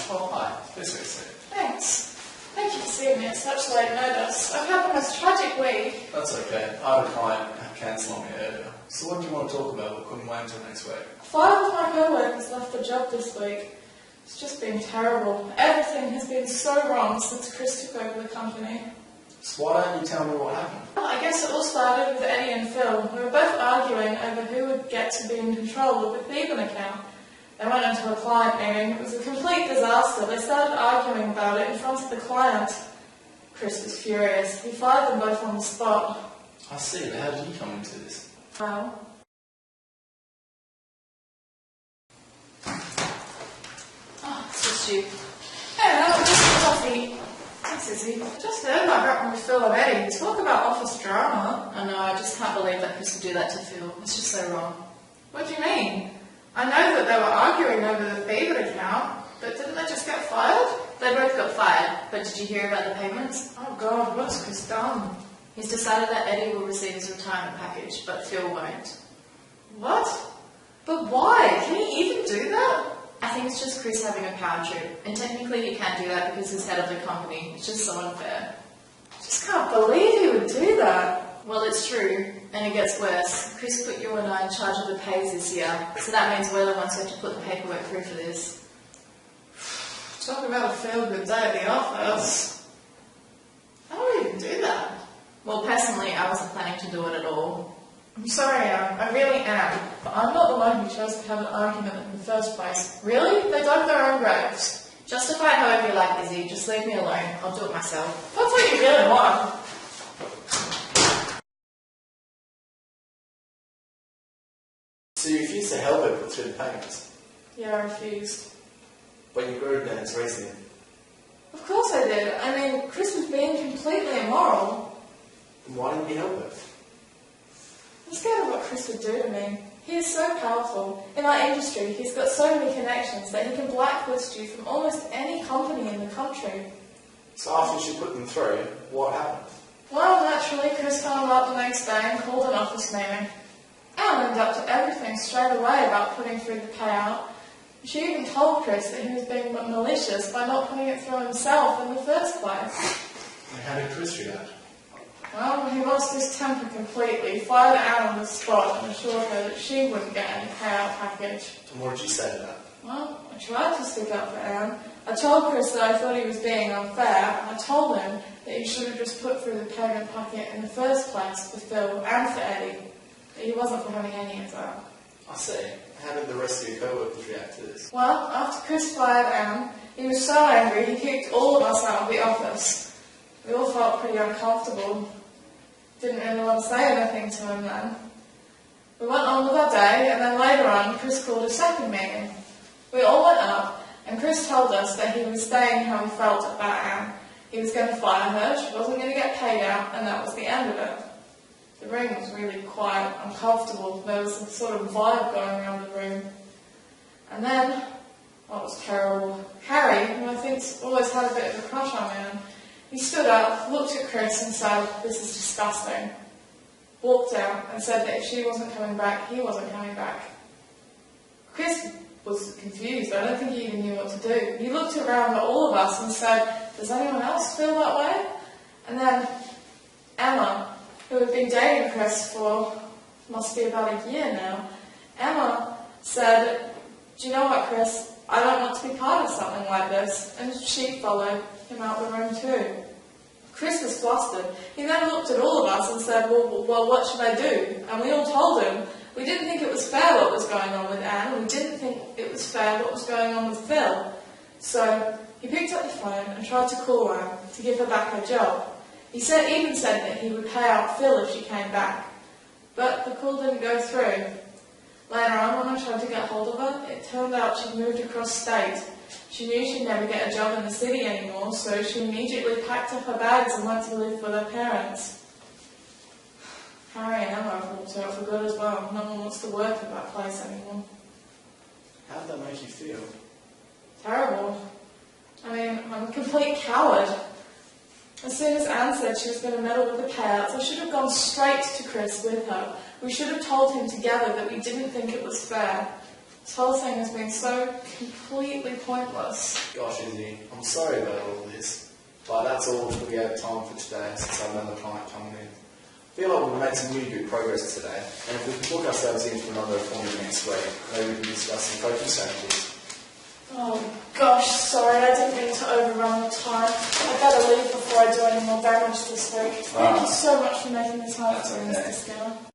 Oh, hi. Please go sit. Thanks. Thank you for seeing me at such late notice. I've had the most tragic week. That's okay. I had a client cancel on me earlier. So what do you want to talk about? We couldn't wait until next week. 5 of my co-workers left the job this week. It's just been terrible. Everything has been so wrong since Chris took over the company. So why don't you tell me what happened? Well, I guess it all started with Eddie and Phil. We were both arguing over who would get to be in control of the Theban account. They went into a client meeting. It was a complete disaster. They started arguing about it in front of the client. Chris was furious. He fired them both on the spot. I see, but how did you come into this? Well... Oh, it's just you. Hey, no, just coffee. Thanks, Izzy. I just heard my rap with Phil and Eddie. Talk about office drama. I know, I just can't believe that Chris would do that to Phil. It's just so wrong. What do you mean? I know that they were arguing over the Theban account, but didn't they just get fired? They both got fired, but did you hear about the payments? Oh God, what's Chris done? He's decided that Eddie will receive his retirement package, but Phil won't. What? But why? Can he even do that? I think it's just Chris having a power trip, and technically he can't do that because he's head of the company. It's just so unfair. I just can't believe he would do that. Well, it's true, and it gets worse. Chris put you and I in charge of the pays this year, so that means we're the ones who have to put the paperwork through for this. Talk about a feel-good day at the office. How do we even do that? Well, personally, I wasn't planning to do it at all. I'm sorry, I really am. But I'm not the one who chose to have an argument in the first place. Really? They dug their own graves. Justify it however you like, Izzy. Just leave me alone. I'll do it myself. That's what you really want. So you refused to help her put through the payments? Yeah, I refused. But you grew Dan's reasoning. Of course I did. I mean, Chris was being completely immoral. Then why didn't you help her? I'm scared of what Chris would do to me. He is so powerful. In our industry, he's got so many connections that he can blacklist you from almost any company in the country. So after she put them through, what happened? Well, naturally, Chris called up the next day and called an office meeting. Anne owned up to everything straight away about putting through the payout. She even told Chris that he was being malicious by not putting it through himself in the first place. And how did Chris react? Well, he lost his temper completely, fired Anne on the spot and assured her that she wouldn't get any payout package. And what did you say to that? Well, I tried to stick up for Anne. I told Chris that I thought he was being unfair, and I told him that he should have just put through the payment packet in the first place for Phil and for Eddie. But he wasn't for having any of that. I see. How did the rest of your co-workers react to this? Well, after Chris fired Anne, he was so angry he kicked all of us out of the office. We all felt pretty uncomfortable. Didn't really want to say anything to him then. We went on with our day, and then later on, Chris called a second meeting. We all went up, and Chris told us that he was saying how he felt about Anne. He was going to fire her, she wasn't going to get paid out, and that was the end of it. The room was really quiet, uncomfortable. There was a sort of vibe going around the room. And then, that was terrible. Harry, who I think's always had a bit of a crush on Anne, he stood up, looked at Chris and said, "This is disgusting." Walked out and said that if she wasn't coming back, he wasn't coming back. Chris was confused. I don't think he even knew what to do. He looked around at all of us and said, "Does anyone else feel that way?" And then Emma, who had been dating Chris for, must be about a year now, Emma said, "Do you know what, Chris? I don't want to be part of something like this." And she followed him out the room too. Chris was flustered. He then looked at all of us and said, well, what should I do? And we all told him we didn't think it was fair what was going on with Anne. We didn't think it was fair what was going on with Phil. So he picked up the phone and tried to call Anne to give her back her job. He even said that he would pay out Phil if she came back. But the call didn't go through. Later on, when I tried to get hold of her, it turned out she'd moved across state. She knew she'd never get a job in the city anymore, so she immediately packed up her bags and went to live with her parents. Harry and Emma have walked out for good as well. No one wants to work at that place anymore. How did that make you feel? Terrible. I mean, I'm a complete coward. As soon as Anne said she was going to meddle with the payouts, I should have gone straight to Chris with her. We should have told him together that we didn't think it was fair. This whole thing has been so completely pointless. Gosh, Izzy, I'm sorry about all this, but that's all we have time for today since I have another client coming in. I feel like we've made some really good progress today, and if we can book ourselves in for another appointment next week, maybe we can discuss some coaching strategies. Oh gosh, sorry, I didn't mean to overrun the time. I better leave before I do any more damage this week. Thank you so much for making the time for me, Mr. Skinner.